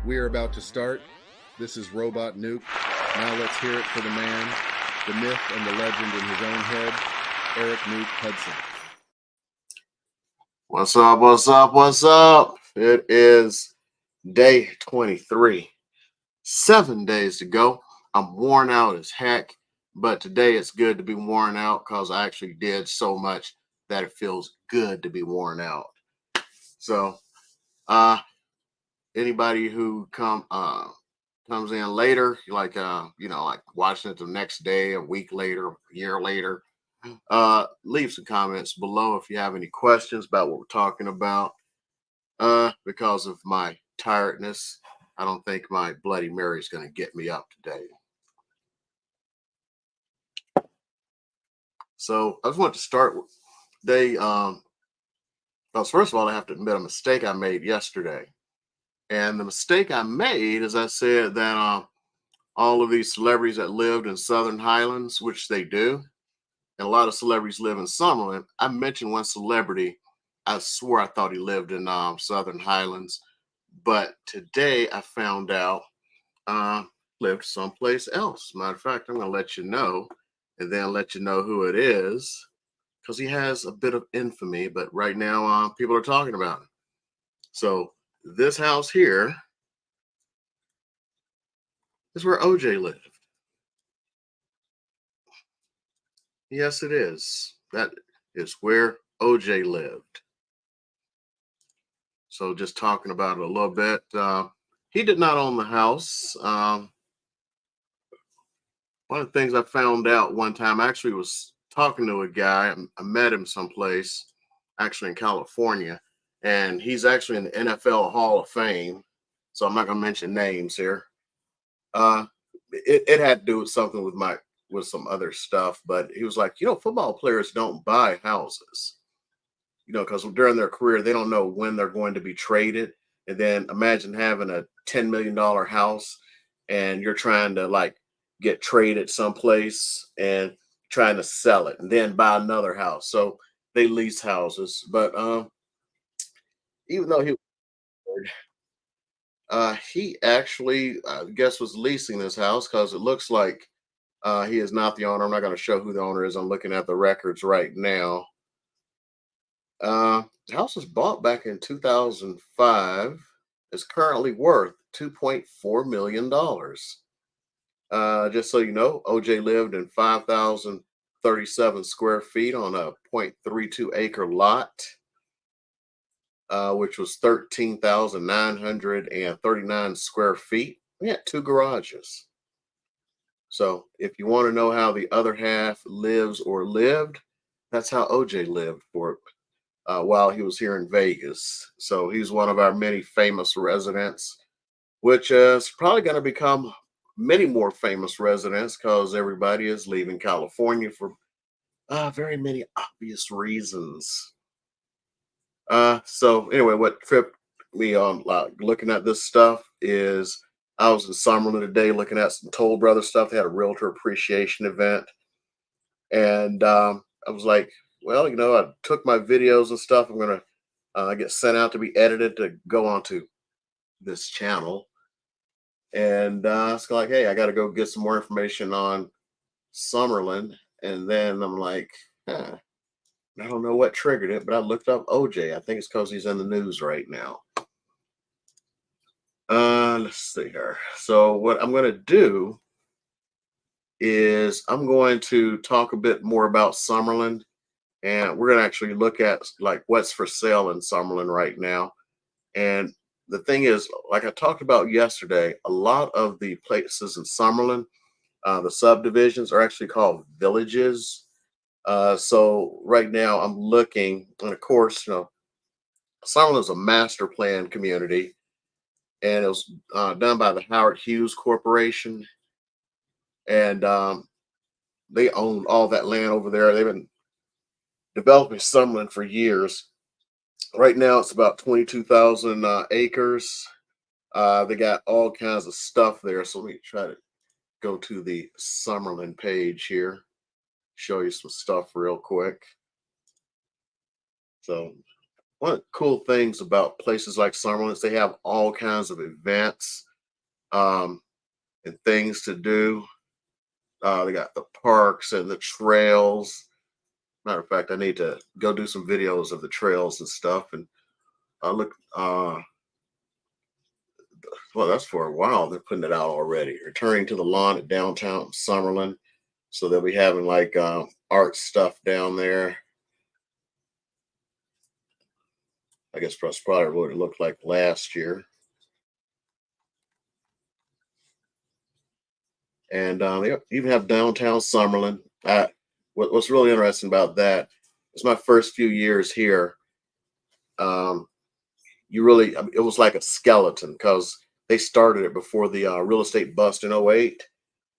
We are about to start. This is Robot Nuke. Now let's hear it for the man, the myth and the legend in his own head, Eric Nuke Hudson. What's up, what's up, what's up? It is day 23. 7 days to go. I'm worn out as heck, but today it's good to be worn out because I actually did so much that it feels good to be worn out. So, anybody who comes in later, like like watching it the next day, a week later, a year later, leave some comments below if you have any questions about what we're talking about. Because of my tiredness, I don't think my Bloody Mary is going to get me up today. So I just want to start with today. First of all, I have to admit a mistake I made yesterday. And the mistake I made is I said that all of these celebrities that lived in Southern Highlands, which they do, and a lot of celebrities live in Summerlin. I mentioned one celebrity. I swore I thought he lived in Southern Highlands, but today I found out lived someplace else. Matter of fact, I'm going to let you know, and then let you know who it is, because he has a bit of infamy. But right now, people are talking about him. So this house here is where OJ lived. Yes, it is. That is where OJ lived. So just talking about it a little bit. He did not own the house. One of the things I found out one time, I actually was talking to a guy. I met him someplace, actually in California, and he's actually in the NFL Hall of Fame. So I'm not going to mention names here. It had to do with something with some other stuff, but he was like, football players don't buy houses. Because during their career, they don't know when they're going to be traded. And then imagine having a $10 million house and you're trying to get traded someplace and trying to sell it and then buy another house. So they lease houses. But even though he actually, I guess, was leasing this house, because it looks like he is not the owner. I'm not going to show who the owner is. I'm looking at the records right now. The house was bought back in 2005. It's currently worth $2.4 million. Just so you know, OJ lived in 5,037 square feet on a 0.32 acre lot, which was 13,939 square feet. We had 2 garages. So if you want to know how the other half lives or lived, that's how OJ lived for while he was here in Vegas. So he's one of our many famous residents, which is probably going to become many more famous residents because everybody is leaving California for very many obvious reasons. So anyway, what tripped me on looking at this stuff is I was in Summerlin today looking at some Toll Brothers stuff. They had a realtor appreciation event. And I was like, well, I took my videos and stuff. I'm going to get sent out to be edited to go onto this channel. And it's like, hey, I got to go get some more information on Summerlin. And then I'm like, I don't know what triggered it, but I looked up OJ. I think it's because he's in the news right now. Let's see here. So what I'm going to do is I'm going to talk a bit more about Summerlin. And we're going to actually look at what's for sale in Summerlin right now. And the thing is, like I talked about yesterday, a lot of the places in Summerlin, the subdivisions, are actually called villages. So right now I'm looking, and of course, Summerlin is a master plan community, and it was done by the Howard Hughes Corporation. And they own all that land over there. They've been developing Summerlin for years. Right now, it's about 22,000 acres. They got all kinds of stuff there. So let me try to go to the Summerlin page here, show you some stuff real quick. So one of the cool things about places like Summerlin is they have all kinds of events um, and things to do. They got the parks and the trails. Matter of fact, I need to go do some videos of the trails and stuff. And I look, well, that's for a while. They're putting it out already. Returning to the lawn at downtown Summerlin. So they'll be having like art stuff down there. I guess that's probably what it looked like last year. And they even have downtown Summerlin. What's really interesting about that is my first few years here. Um, you really, I mean, it was like a skeleton because they started it before the real estate bust in '08,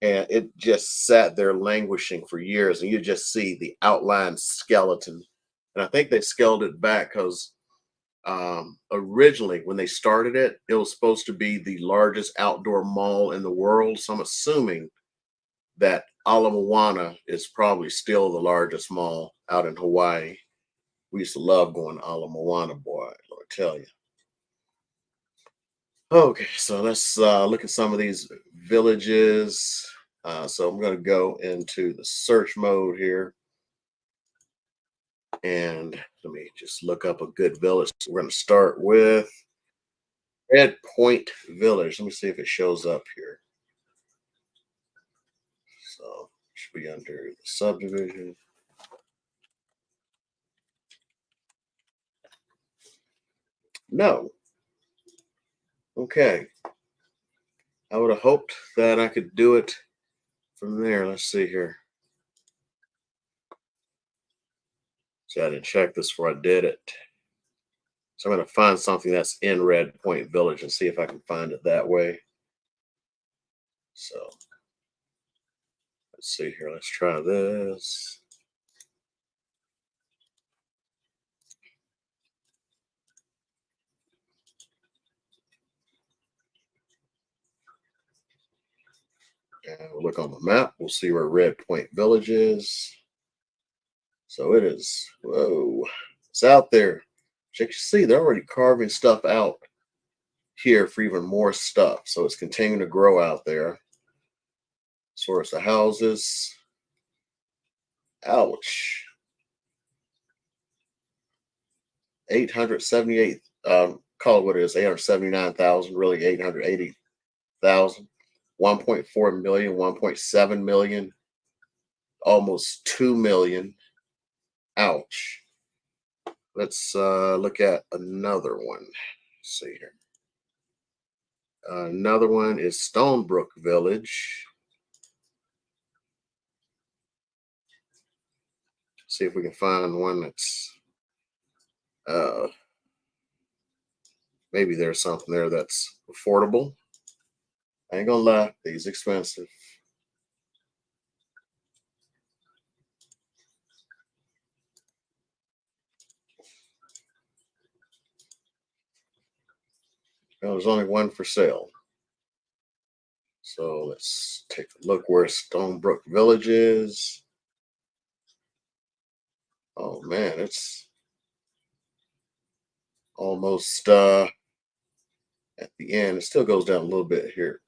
and it just sat there languishing for years, and you just see the outline skeleton. And I think they scaled it back because originally when they started it, it was supposed to be the largest outdoor mall in the world. So I'm assuming that Ala Moana is probably still the largest mall out in Hawaii. We used to love going to Ala Moana, boy, let me tell you. Okay, so let's look at some of these villages. So I'm going to go into the search mode here. And let me just look up a good village. So we're going to start with Red Point Village. Let me see if it shows up here. So it should be under the subdivision. No. Okay. I would have hoped that I could do it from there. Let's see here. So I didn't check this before I did it. So I'm going to find something that's in Red Point Village and see if I can find it that way. So let's see here. Let's try this. And we'll look on the map. We'll see where Red Point Village is. So it is. Whoa. It's out there. Check, you see, they're already carving stuff out here for even more stuff. So it's continuing to grow out there. As far as the houses. Ouch. 878, call it what it is, 879,000, really 880,000. 1.4 million, 1.7 million, almost 2 million. Ouch. Let's look at another one. Let's see here. Another one is Stonebrook Village. See if we can find one that's maybe there's something there that's affordable. I ain't gonna lie, these expensive. Well, there's only one for sale. So let's take a look where Stonebrook Village is. Oh man, it's almost at the end. It still goes down a little bit here.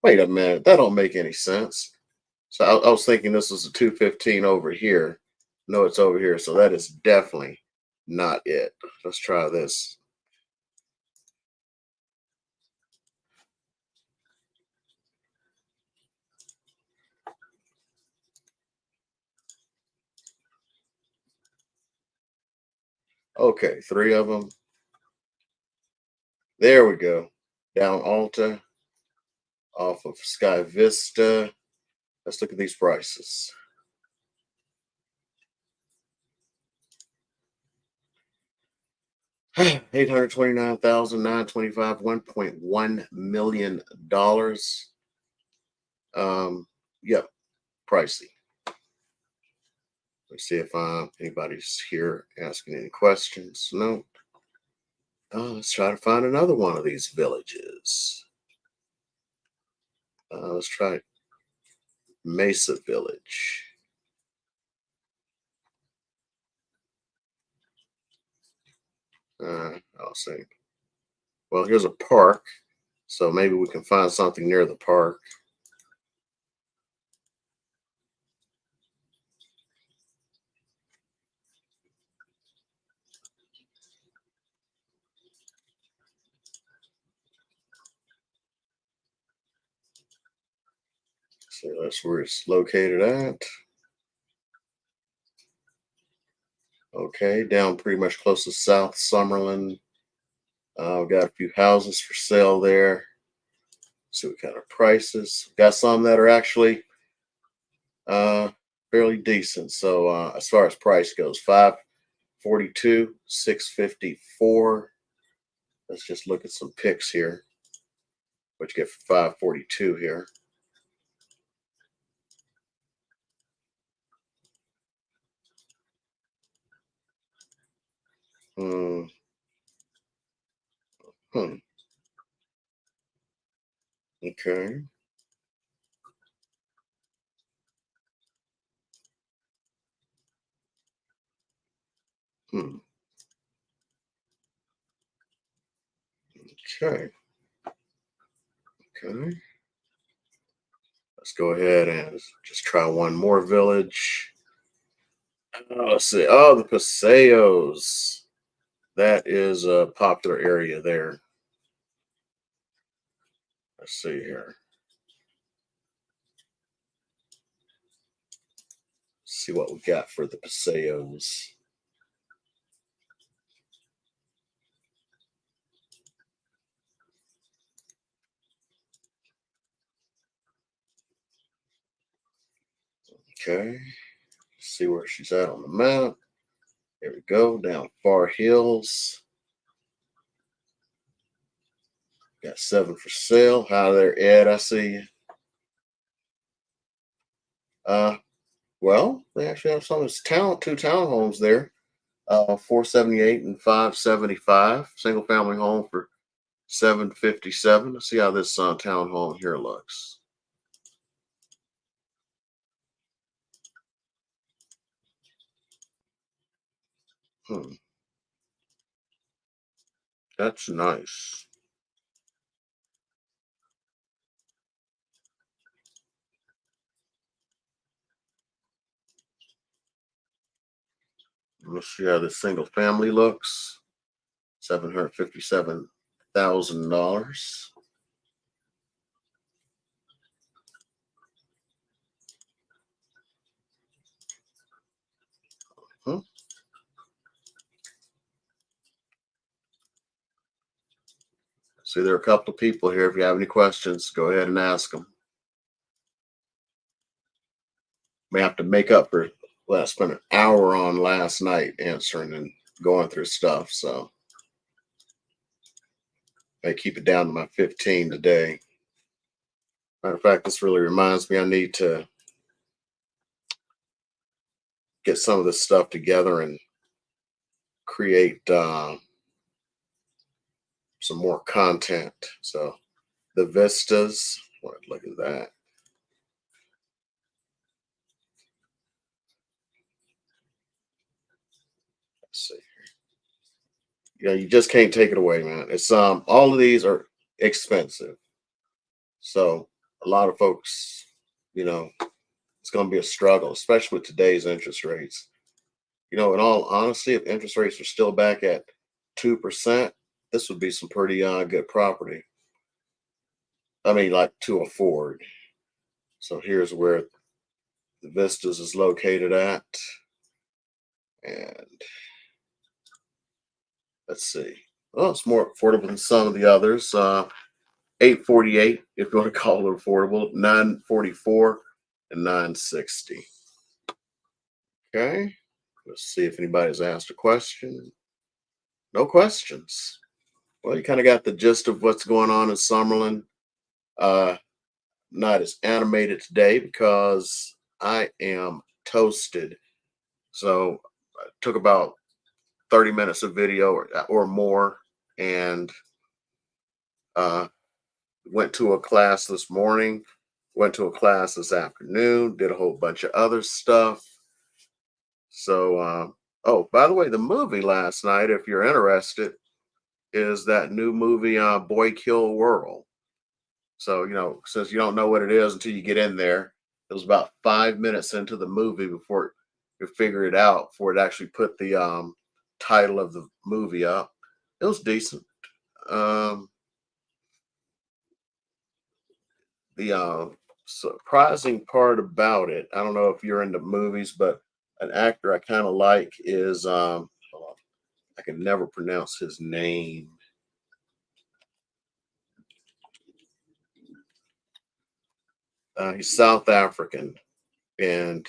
Wait a minute, that don't make any sense. So I was thinking this was a 215 over here. No, it's over here. So that is definitely not it. Let's try this. Okay, three of them. There we go. Down Alta, off of Sky Vista. Let's look at these prices. $829,925, $1.1 million. Yep, pricey. Let's see if anybody's here asking any questions. No. Let's try to find another one of these villages. Let's try Mesa Village. I'll see. Well, here's a park, so maybe we can find something near the park. So that's where it's located at. Okay, down pretty much close to South Summerlin. We've got a few houses for sale there. See what kind of prices. Got some that are actually uh, fairly decent. So as far as price goes, 542, 654. Let's just look at some pics here. What you get for 542 here. Hmm. Hmm. Okay. Hmm. Okay. Okay. Let's go ahead and just try one more village. Let's see. Oh, the Paseos. That is a popular area there. Let's see here. See what we got for the Paseos. Okay. See where she's at on the map. There we go. Down Far Hills. Got 7 for sale. Hi there, Ed. I see you. Well, they actually have some. It's two townhomes there. 478 and 575. Single family home for 757. Let's see how this townhome here looks. Hmm. That's nice. Let's see how this single family looks. $757,000. Hmm. See, there are a couple of people here. If you have any questions, go ahead and ask them. May have to make up for what I spent an hour on last night answering and going through stuff. So I keep it down to my 15 today. Matter of fact, this really reminds me I need to get some of this stuff together and create some more content. So the vistas, look at that. Let's see. You just can't take it away, man. It's all of these are expensive. So a lot of folks, you know, it's going to be a struggle, especially with today's interest rates. In all honesty, if interest rates are still back at 2%, this would be some pretty good property. I mean, like to afford. So here's where the Vistas is located at. And let's see. Well, it's more affordable than some of the others. 848, if you want to call it affordable, 944 and 960. Okay. Let's see if anybody's asked a question. No questions. Well, you kind of got the gist of what's going on in Summerlin. Not as animated today because I am toasted. So I took about 30 minutes of video or more and went to a class this morning, went to a class this afternoon, did a whole bunch of other stuff. So Oh, by the way, the movie last night, if you're interested, is that new movie, Boy Kill World. So, since you don't know what it is until you get in there, it was about 5 minutes into the movie before you figure it out, before it actually put the title of the movie up. It was decent. Um, the surprising part about it, I don't know if you're into movies, but an actor I kind of like is, hold on, I can never pronounce his name. He's South African, and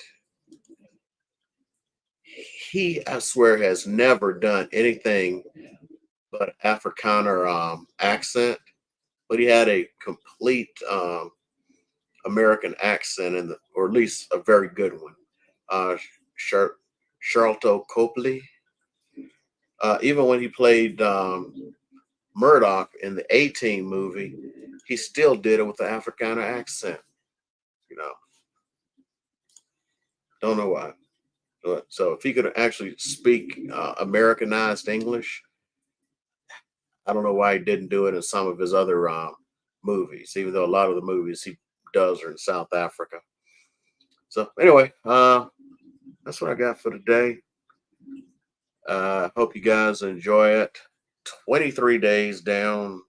he, I swear, has never done anything but Afrikaner accent, but he had a complete American accent, or at least a very good one. Char- Charlton Copley, even when he played Murdoch in the 18 movie, he still did it with the Afrikaner accent. You know, don't know why. So if he could actually speak Americanized English, I don't know why he didn't do it in some of his other movies, even though a lot of the movies he does are in South Africa. So anyway, that's what I got for today. Hope you guys enjoy it. 23 days down,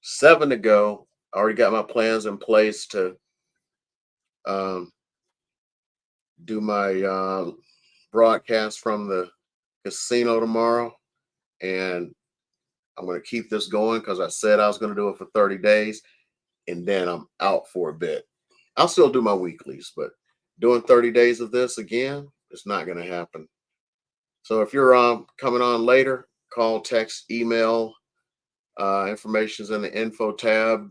7 to go. I already got my plans in place to um, do my broadcast from the casino tomorrow, and I'm going to keep this going because I said I was going to do it for 30 days, and then I'm out for a bit. I'll still do my weeklies, but doing 30 days of this again, it's not going to happen. So if you're coming on later, call, text, email. Information's in the info tab.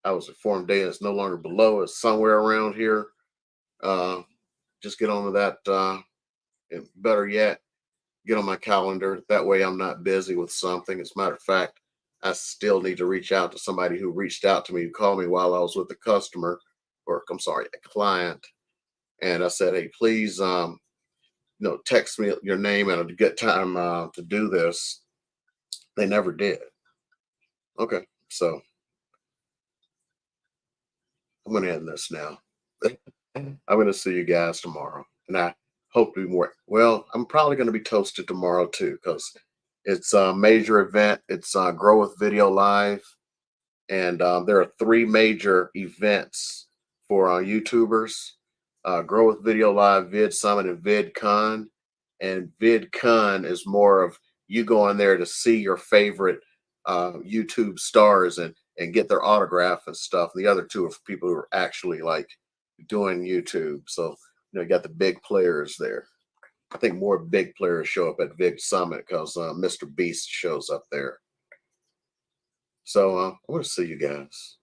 I was informed data is no longer below. It's somewhere around here. Just get on with that. And better yet, get on my calendar. That way I'm not busy with something. As a matter of fact, I still need to reach out to somebody who reached out to me, who called me while I was with a customer, or I'm sorry, a client. And I said, hey, please, text me your name and a good time to do this. They never did. Okay. So I'm going to end this now. I'm going to see you guys tomorrow. And I hope to be more. Well, I'm probably going to be toasted tomorrow too, because it's a major event. It's Grow with Video Live. And there are three major events for YouTubers: Grow with Video Live, Vid Summit, and VidCon. And VidCon is more of you going there to see your favorite YouTube stars and get their autograph and stuff. The other two are for people who are actually like doing YouTube. So you got the big players there. I think more big players show up at Vid Summit because Mr. Beast shows up there. So I want to see you guys.